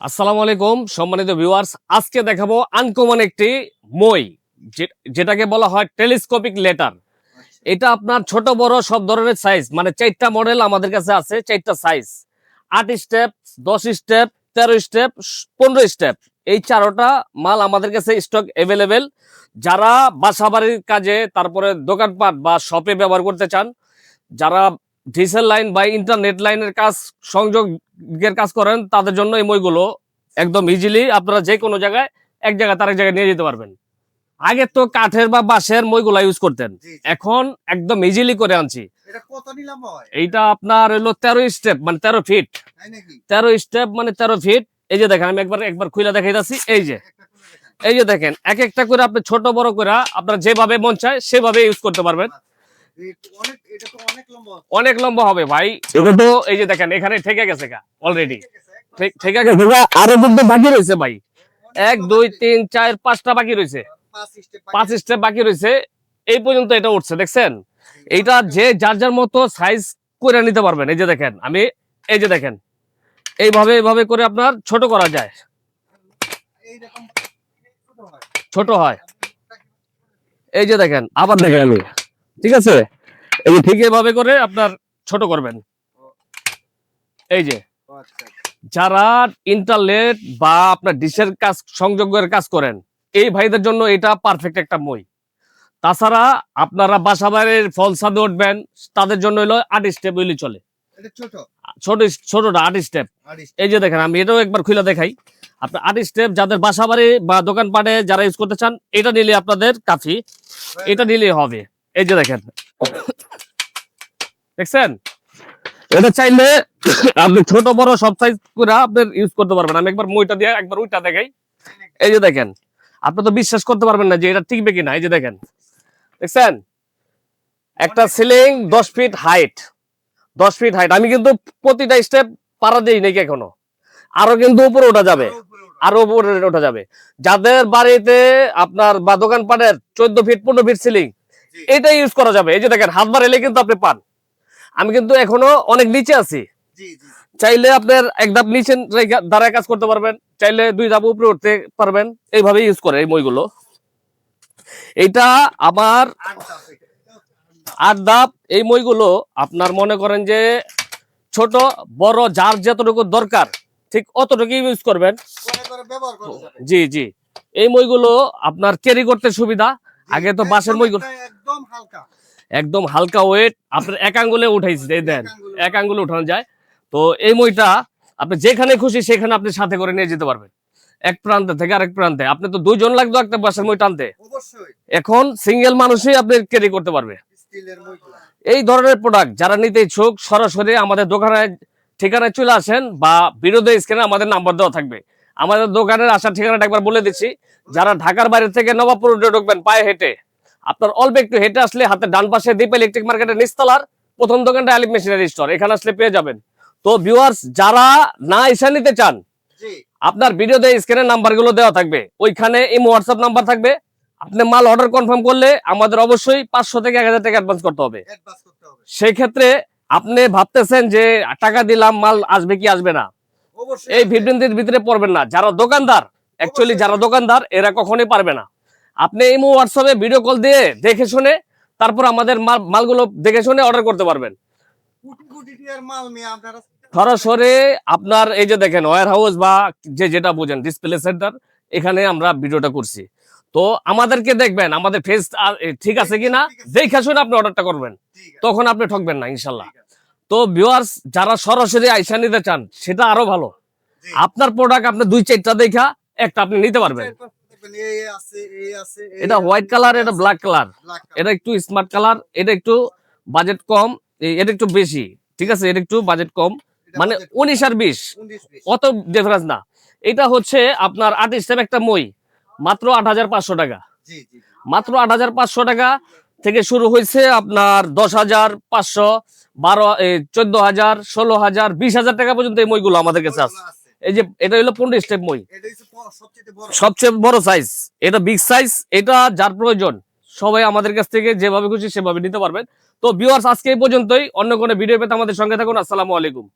আসসালামু আলাইকুম সম্মানিত ভিউয়ার্স, আজকে দেখাবো আনকমন একটি মই, যেটাকে বলা হয় টেলিস্কোপিক লেটার। এটা আপনার ছোট বড় সব ধরনের সাইজ, মানে 4টা মডেল আমাদের কাছে আছে, 4টা size, 8 step, 10 step, 13 step, 15 step, এই 4টা মাল আমাদের কাছে স্টক অ্যাভেলেবেল। যারা বাসাবাড়ির কাজে, তারপরে দোকানপাট বা শপে ব্যবহার করতে চান, যারা ডিসেল লাইন বা ইন্টারনেট লাইনের কাজ, সংযোগের কাজ করেন, তাদের জন্য এই মইগুলো একদম ইজিলি আপনারা যে কোনো জায়গায়, এক জায়গায় তার এক জায়গায় নিয়ে যেতে পারবেন। আগে তো কাঠের বা বাঁশের মইগুলা ইউজ করতেন, এখন একদম ইজিলি করে আনছি। এইটা আপনার হলো 13 স্টেপ, মানে 13 ফিট। 13 স্টেপ মানে 13 ফিট। এই যে দেখেন, আমি একবার খুলে দেখাই যাচ্ছি। এই যে দেখেন, এক একটা করে আপনি ছোট বড় করে আপনার যেভাবে মন চায় সেভাবে ইউজ করতে পারবেন। অনেক লম্বা হবে ভাই। এটা তো এই যে দেখেন, এখানে ঠেকে গেছে অলরেডি, ঠেকে গেছে। আরো কিন্তু বাকি রয়েছে ভাই, 1 2 3 4 5টা বাকি রয়েছে, 5 স্টেপ বাকি রয়েছে। এই পর্যন্ত এটা উঠছে, দেখছেন? এইটা যে যার যার মতো সাইজ করে নিতে পারবেন। এই যে দেখেন, এই যে দেখেন, এইভাবে করে আপনার ছোট করা যায়, ছোট হয়। এই যে দেখেন, আবার দেখেন আমি, ঠিক আছে? এই যে ঠিক এভাবে করে আপনার ছোট করবেন। এই যে যারা ইন্টারনেট বা আপনার ডিশের কাজ, সংযোগের কাজ করেন, এই ভাইদের জন্য এটা পারফেক্ট একটা মই। তাছাড়া আপনারা বাসা বাড়ির ফল ছাদে উঠবেন, তাদের জন্য হলো 8 স্টেপ হইলে চলে। ছোটটা 8 স্টেপ। এই যে দেখেন, আমি এটাও একবার খুলে দেখাই। আপনার 8 স্টেপ, যাদের বাসা বাড়ি বা দোকানপাটে যারা ইউজ করতে চান, এটা নিলে আপনাদের কাফি, এটা নিলে হবে। এই যে দেখেন, দেখছেন? এটা চাইলে আপনি ছোট বড় সব সাইজ করে আপনার ইউজ করতে পারবেন। আমি একবার মইটা দিয়ে একবার ওইটা দেখাই। এই যে দেখেন, আপনি তো বিশ্বাস করতে পারবেন না যে এটা টিকবে কিনা। এই যে দেখেন, দেখছেন? একটা ceiling 10 feet height, 10 feet height. আমি কিন্তু প্রতিটা স্টেপ পাড়া দিই নাকি এখনো, আরো কিন্তু উপরে ওঠা যাবে, আরো উপরে ওঠা যাবে। যাদের বাড়িতে আপনার বা দোকানপাটের 14 ফিট 15 ফিট সিলিং, এটা ইউজ করা যাবে। এই যে দেখেন, হাত বাড়াইলে কিন্তু আপনি পান। আমি কিন্তু এখনো অনেক নিচে আছি, চাইলে আপনার এক ধাপ নিচে দাঁড়ায় কাজ করতে পারবেন, চাইলে 2 ধাপ উপরে উঠতে পারবেন। এইভাবে ইউজ করে এই মইগুলো। এইটা আমার 8 ধাপ। এই মইগুলো আপনার মনে করেন যে ছোট বড় যার যতটুকু দরকার ঠিক অতটুকু ইউজ করবেন। জি জি, এই মইগুলো আপনার ক্যারি করতে সুবিধা। আগে তো বাঁশের মইগুলো একদম হালকা ওয়েট, আপনার এক আঙ্গুলে উঠাইছে, দেন এক আঙ্গুলে উঠানো যায়। তো এই মইটা আপনি যেখানে খুশি সেখানে আপনি সাথে করে নিয়ে যেতে পারবেন, এক প্রান্ত থেকে আরেক প্রান্তে। আপনি তো 2 জন লাগতো একটা বাঁশের মই টানতে, এখন সিঙ্গেল মানুষই আপনি ক্যারি করতে পারবে। এই ধরনের প্রোডাক্ট যারা নিতে ইচ্ছুক, সরাসরি আমাদের দোকানের ঠিকানায় চলে আসেন, বা ভিডিওতে স্ক্রিনে আমাদের নাম্বার দেওয়া থাকবে। আমাদের দোকানের আসার ঠিকানাটা একবার বলে দিচ্ছি। যারা ঢাকার বাইরে থেকে নবাবপুর রোডে ঢুকবেন পায়ে হেঁটে, আপনার অল্প একটু হেঁটে আসলে হাতের ডান পাশে দীপ ইলেকট্রিক মার্কেটের নিচতলার প্রথম দোকানটা আলিফ মেশিনারি স্টোর, এখানে আসলে পেয়ে যাবেন। তো ভিউয়ার্স, যারা না এসে নিতে চান, আপনার ভিডিওতে স্ক্রিনের নাম্বারগুলো দেওয়া থাকবে, ওইখানে এই হোয়াটসঅ্যাপ নাম্বার থাকবে। আপনি মাল অর্ডার কনফার্ম করলে আমাদের অবশ্যই 500 থেকে 1000 টাকা অ্যাডভান্স করতে হবে। সেই ক্ষেত্রে আপনি ভাবতেছেন যে টাকা দিলাম, মাল আসবে কি আসবে না, এই বিভ্রান্তির ভিতরে পড়বেন না। যারা দোকানদার, অ্যাকচুয়ালি যারা দোকানদার, এরা কখনোই পারবে না। আপনি এই হোয়াটসঅ্যাপে ভিডিও কল দিয়ে দেখে শুনে তারপর আমাদের মালগুলো দেখে শুনে অর্ডার করতে পারবেন। সরাসরি আপনার এই যে দেখেন, ওয়্যার হাউস বা যেটা বুঝেন ডিসপ্লে সেন্টার, এখানে আমরা ভিডিওটা করছি। তো আমাদেরকে দেখবেন, আমাদের ফেস ঠিক আছে কিনা দেখে শুনে আপনি অর্ডারটা করবেন, তখন আপনি ঠকবেন না ইনশাল্লাহ। তো ভিউয়ার্স, যারা সরাসরি আইসা নিতে চান সেটা আরো ভালো। আপনার প্রোডাক্ট আপনি 2-4টা দেখা একটা আপনি নিতে পারবেন। এটা হোয়াইট কালার, এটা ব্ল্যাক কালার, এটা একটু স্মার্ট কালার, এটা একটু বাজেট কম, এটা একটু বেশি, ঠিক আছে? এটা একটু বাজেট কম, মানে 19 আর 20 অত ডিফারেন্স না। এটা হচ্ছে আপনার 8 স্টেপ একটা মই, মাত্র 8500 টাকা। মাত্র 8500 টাকা থেকে শুরু হয়েছে আপনার 10,500, 14,000, 16,000, 20,000 টাকা পর্যন্ত এই মইগুলো আমাদের কাছে আছে। এই যে এটা হলো 15 স্টেপ মই, সবচেয়ে বড় সাইজ, এটা বিগ সাইজ। এটা যার প্রয়োজন সবাই আমাদের কাছ থেকে যেভাবে খুশি সেভাবে নিতে পারবেন। তো ভিউয়ার্স, আজকে এই পর্যন্তই। অন্য কোনো ভিডিও পেতে আমাদের সঙ্গে থাকুন। আসসালামু আলাইকুম।